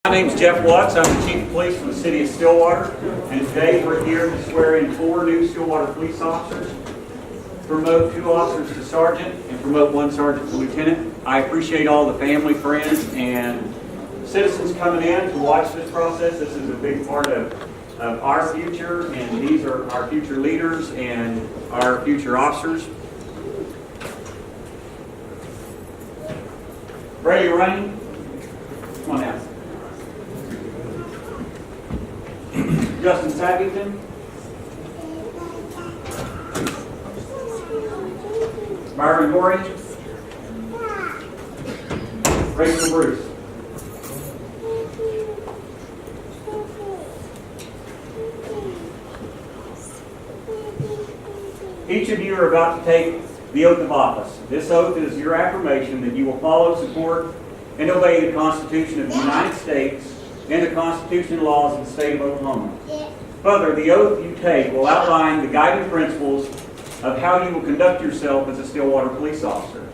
My name is Jeff Watts. I'm the Chief of Police for the City of Stillwater, and today we're here to swear in 4 new Stillwater police officers, promote 2 officers to sergeant, and promote 1 sergeant to lieutenant. I appreciate all the family, friends, and citizens coming in to watch this process. This is a big part of our future, and these are our future leaders and our future officers. Brady Rain, come on out. Justin Sappington, Byron Gorey, Rachel Bruce. Each of you are about to take the oath of office. This oath is your affirmation that you will follow, support, and obey the Constitution of the United States and the Constitution and laws of the state of Oklahoma. Further, the oath you take will outline the guiding principles of how you will conduct yourself as a Stillwater police officer.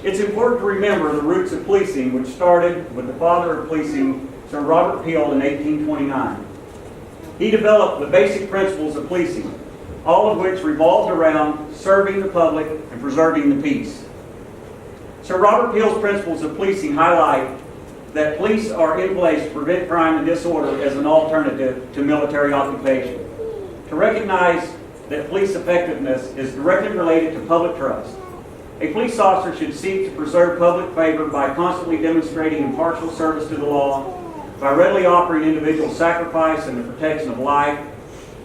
It's important to remember the roots of policing, which started with the father of policing, Sir Robert Peel, in 1829. He developed the basic principles of policing, all of which revolved around serving the public and preserving the peace. Sir Robert Peel's principles of policing highlight that police are in place to prevent crime and disorder as an alternative to military occupation. To recognize that police effectiveness is directly related to public trust. A police officer should seek to preserve public favor by constantly demonstrating impartial service to the law, by readily offering individuals sacrifice in the protection of life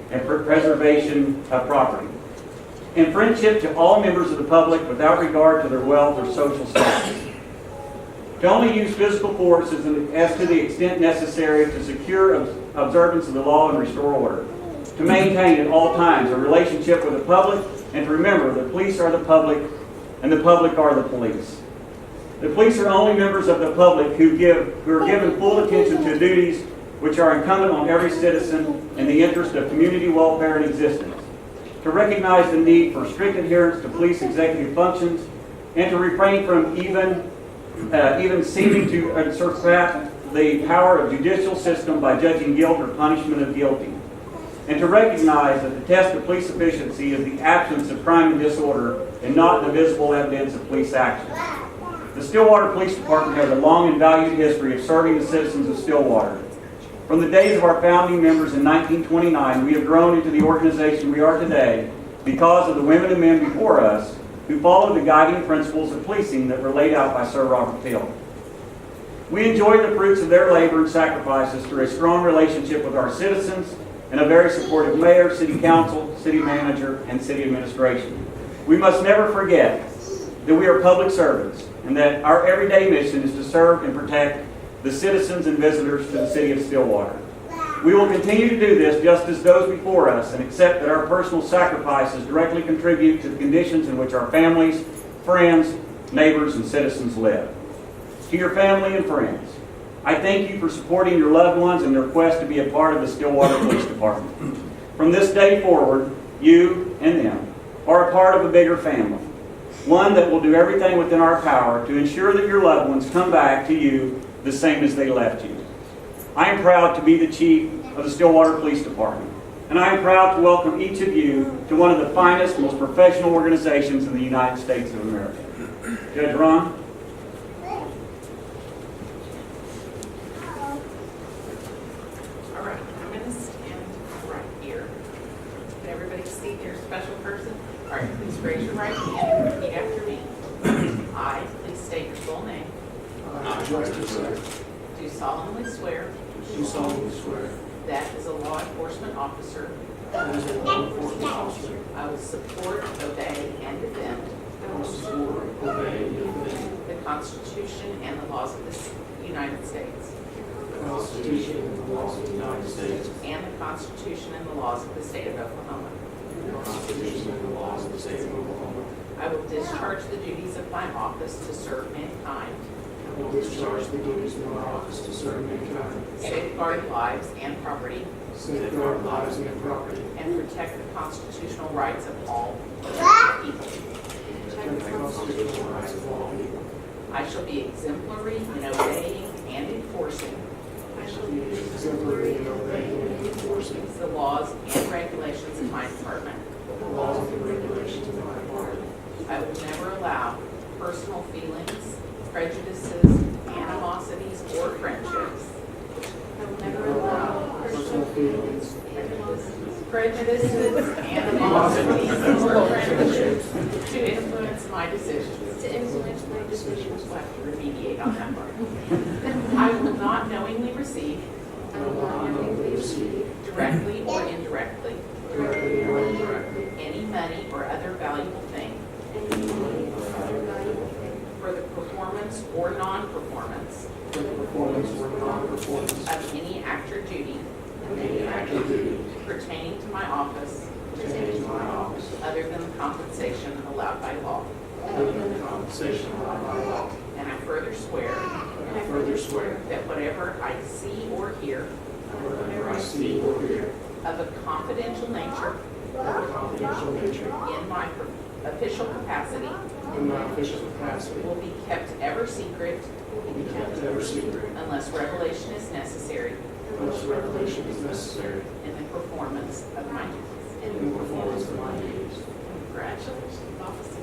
and preservation of property, and friendship to all members of the public without regard to their wealth or social status. To only use physical force as to the extent necessary to secure observance of the law and restore order. To maintain at all times a relationship with the public, and to remember that police are the public and the public are the police. The police are only members of the public who are given full attention to duties which are incumbent on every citizen in the interest of community welfare and existence. To recognize the need for strict adherence to police executive functions, and to refrain from even seeming to usurp the power of judicial system by judging guilt or punishment of guilty. And to recognize that the test of police efficiency is the absence of crime and disorder and not the visible evidence of police action. The Stillwater Police Department has a long and valued history of serving the citizens of Stillwater. From the days of our founding members in 1929, we have grown into the organization we are today because of the women and men before us who followed the guiding principles of policing that were laid out by Sir Robert Peel. We enjoy the fruits of their labor and sacrifices through a strong relationship with our citizens and a very supportive mayor, city council, city manager, and city administration. We must never forget that we are public servants and that our everyday mission is to serve and protect the citizens and visitors to the city of Stillwater. We will continue to do this just as those before us and accept that our personal sacrifices directly contribute to the conditions in which our families, friends, neighbors, and citizens live. To your family and friends, I thank you for supporting your loved ones in their quest to be a part of the Stillwater Police Department. From this day forward, you and them are a part of a bigger family, one that will do everything within our power to ensure that your loved ones come back to you the same as they left you. I am proud to be the Chief of the Stillwater Police Department, and I am proud to welcome each of you to one of the finest, most professional organizations in the United States of America. Judge Ron? All right, I'm going to stand right here. Can everybody see their special person? All right, please raise your right hand and repeat after me. I, please state your full name. I, Justice Sir, Do solemnly swear do solemnly swear that as a law enforcement officer, that as a law enforcement officer, I will support, obey, and defend I will support, obey, and defend the Constitution and the laws of the United States the Constitution and the laws of the United States and the Constitution and the laws of the state of Oklahoma. and the Constitution and the laws of the state of Oklahoma. I will discharge the duties of my office to serve mankind, I will discharge the duties of my office to serve mankind, safeguard lives and property, safeguard lives and property, and protect the constitutional rights of all people. protect the constitutional rights of all people. I shall be exemplary in obeying and enforcing exemplary in obeying and enforcing the laws and regulations of my department. the laws and regulations of my department. I will never allow personal feelings, prejudices, animosities, or friendships. I will never allow Personal feelings, prejudices, animosities, or friendships to influence my decisions. We'll have to remediate on that part. I will not knowingly receive, I will not knowingly receive, directly or indirectly, directly or indirectly, any money or other valuable thing any money or other valuable thing for the performance or non-performance for the performance or non-performance of any act or duty of any act or duty pertaining to my office pertaining to my office, other than the compensation allowed by law. other than the compensation allowed by law. And I further swear And I further swear that whatever I see or hear that whatever I see or hear of a confidential nature of a confidential nature in my official capacity in my official capacity will be kept ever secret will be kept ever secret unless revelation is necessary unless revelation is necessary in the performance of my duties. in the performance of my duties. Congratulations, officers.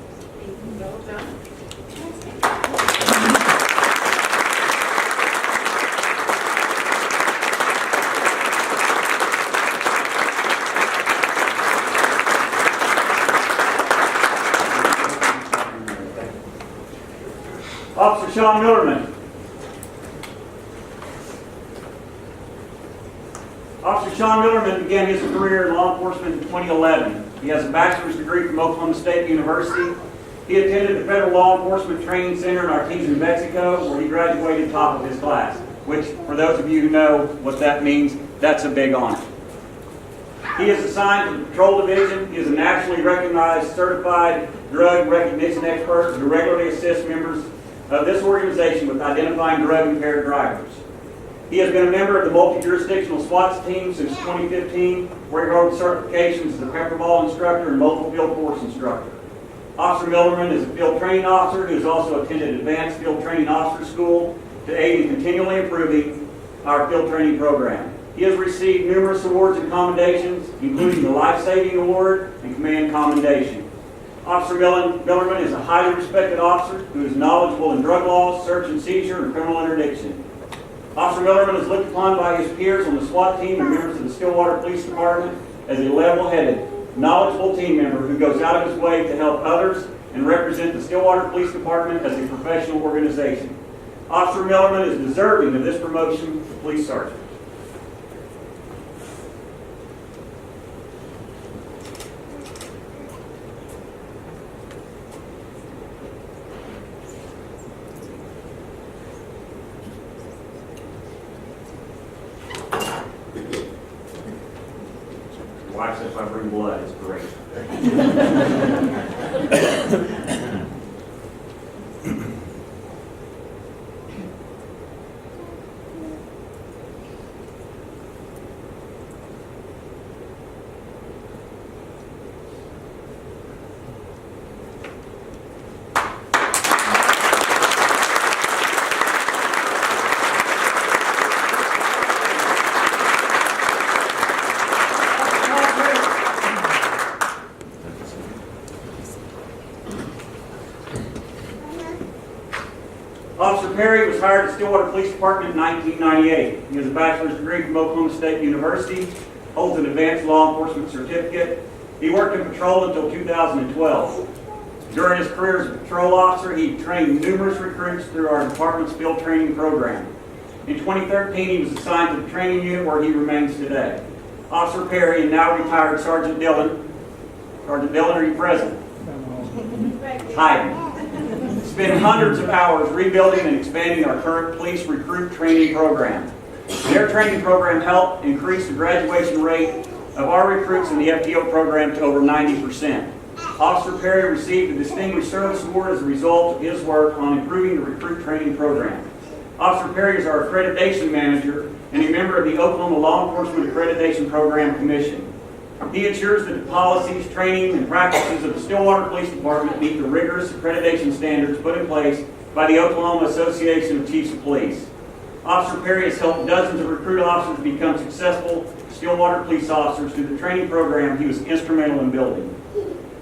Well done. Officer Sean Millerman. Officer Sean Millerman began his career in law enforcement in 2011. He has a bachelor's degree from Oklahoma State University. He attended the Federal Law Enforcement Training Center in Artesia, Mexico, where he graduated top of his class, which, for those of you who know what that means, that's a big honor. He is assigned to the Patrol Division. He is a nationally recognized certified drug recognition expert who regularly assists members of this organization with identifying drug-impaired drivers. He has been a member of the multi-jurisdictional SWAT team since 2015, where he holds certifications as a pepperball instructor and multiple field force instructor. Officer Millerman is a field training officer who has also attended advanced field training officer school to aid in continually improving our field training program. He has received numerous awards and commendations, including the Life Saving Award and Command Commendation. Officer Millerman is a highly respected officer who is knowledgeable in drug laws, search and seizure, and criminal interdiction. Officer Millerman is looked upon by his peers on the SWAT team and members of the Stillwater Police Department as a level-headed, knowledgeable team member who goes out of his way to help others and represent the Stillwater Police Department as a professional organization. Officer Millerman is deserving of this promotion to police sergeant. Wife says if I bring blood, it's great. Officer Perry was hired at Stillwater Police Department in 1998. He has a bachelor's degree from Oklahoma State University, holds an advanced law enforcement certificate. He worked in patrol until 2012. During his career as a patrol officer, he trained numerous recruits through our department's field training program. In 2013, he was assigned to the training unit where he remains today. Officer Perry and now retired Sergeant Dillon. Sergeant Dillon, are you present? Hiding. Spent hundreds of hours rebuilding and expanding our current police recruit training program. Their training program helped increase the graduation rate of our recruits in the FTO program to over 90%. Officer Perry received a Distinguished Service Award as a result of his work on improving the recruit training program. Officer Perry is our accreditation manager and a member of the Oklahoma Law Enforcement Accreditation Program Commission. He ensures that the policies, training, and practices of the Stillwater Police Department meet the rigorous accreditation standards put in place by the Oklahoma Association of Chiefs of Police. Officer Perry has helped dozens of recruit officers become successful Stillwater police officers through the training program he was instrumental in building.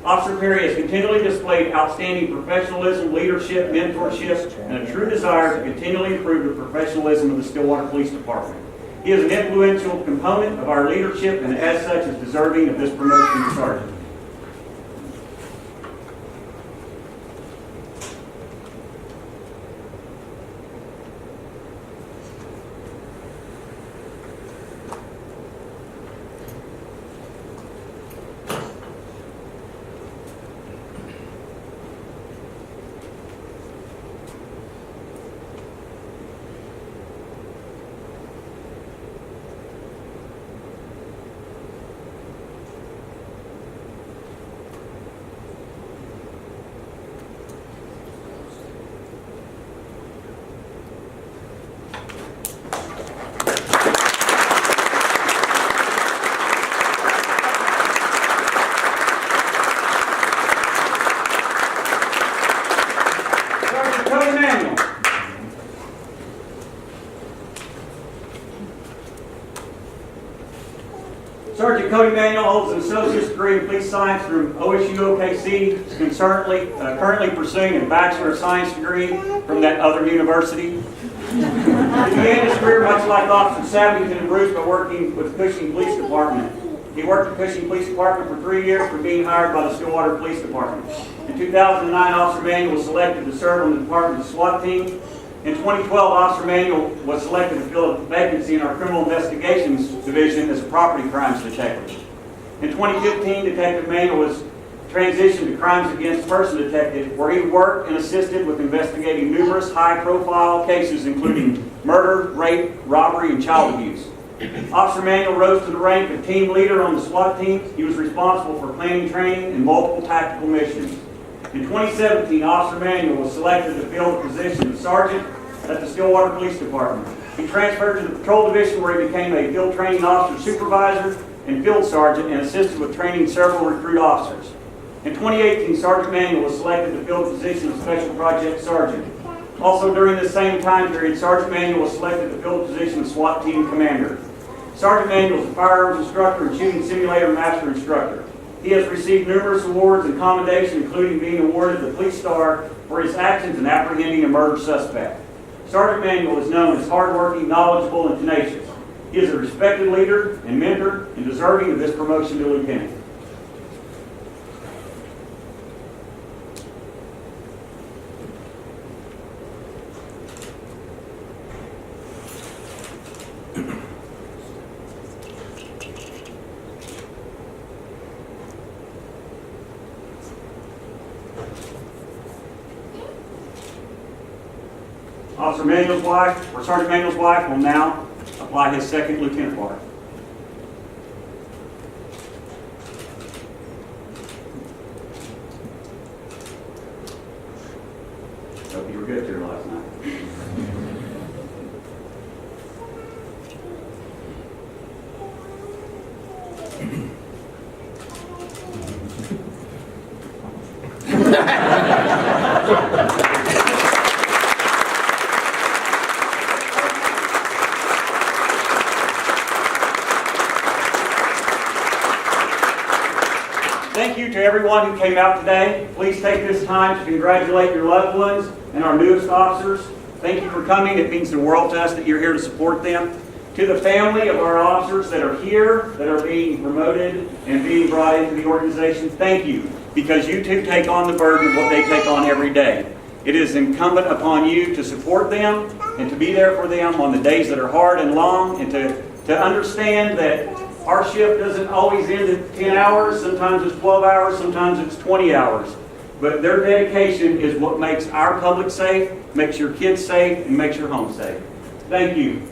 Officer Perry has continually displayed outstanding professionalism, leadership, mentorship, and a true desire to continually improve the professionalism of the Stillwater Police Department. He is an influential component of our leadership and as such is deserving of this promotion to sergeant. Sergeant Cody Manuel holds an associate's degree in police science from OSU OKC. He's currently pursuing a Bachelor of Science degree from that other university. He began his career much like Officer Sabbington and Bruce by working with the Cushing Police Department. He worked at the Cushing Police Department for 3 years for being hired by the Stillwater Police Department. In 2009, Officer Manuel was selected to serve on the department's SWAT team. In 2012, Officer Manuel was selected to fill a vacancy in our Criminal Investigations Division as a property crimes detective. In 2015, Detective Manuel was transitioned to Crimes Against Person Detective, where he worked and assisted with investigating numerous high-profile cases, including murder, rape, robbery, and child abuse. Officer Manuel rose to the rank of team leader on the SWAT team. He was responsible for planning, training, and multiple tactical missions. In 2017, Officer Manuel was selected to fill the position of sergeant at the Stillwater Police Department. He transferred to the patrol division where he became a field training officer supervisor and field sergeant and assisted with training several recruit officers. In 2018, Sergeant Manuel was selected to fill the position of special project sergeant. Also during this same time period, Sergeant Manuel was selected to fill the position of SWAT team commander. Sergeant Manuel is a firearms instructor and shooting simulator master instructor. He has received numerous awards and commendations, including being awarded the Police Star for his actions in apprehending a murder suspect. Sergeant Manuel is known as hardworking, knowledgeable, and tenacious. He is a respected leader and mentor and deserving of this promotion to lieutenant. Officer Manuel's wife, or Sergeant Manuel's wife, will now apply his second lieutenant bar. Hope you were good there last night. Thank you to everyone who came out today. Please take this time to congratulate your loved ones and our newest officers. Thank you for coming. It means the world to us that you're here to support them. To the family of our officers that are here, that are being promoted and being brought into the organization, thank you, because you too take on the burden of what they take on every day. It is incumbent upon you to support them and to be there for them on the days that are hard and long, and to understand that our shift doesn't always end at 10 hours. Sometimes it's 12 hours, sometimes it's 20 hours. But their dedication is what makes our public safe, makes your kids safe, and makes your home safe. Thank you.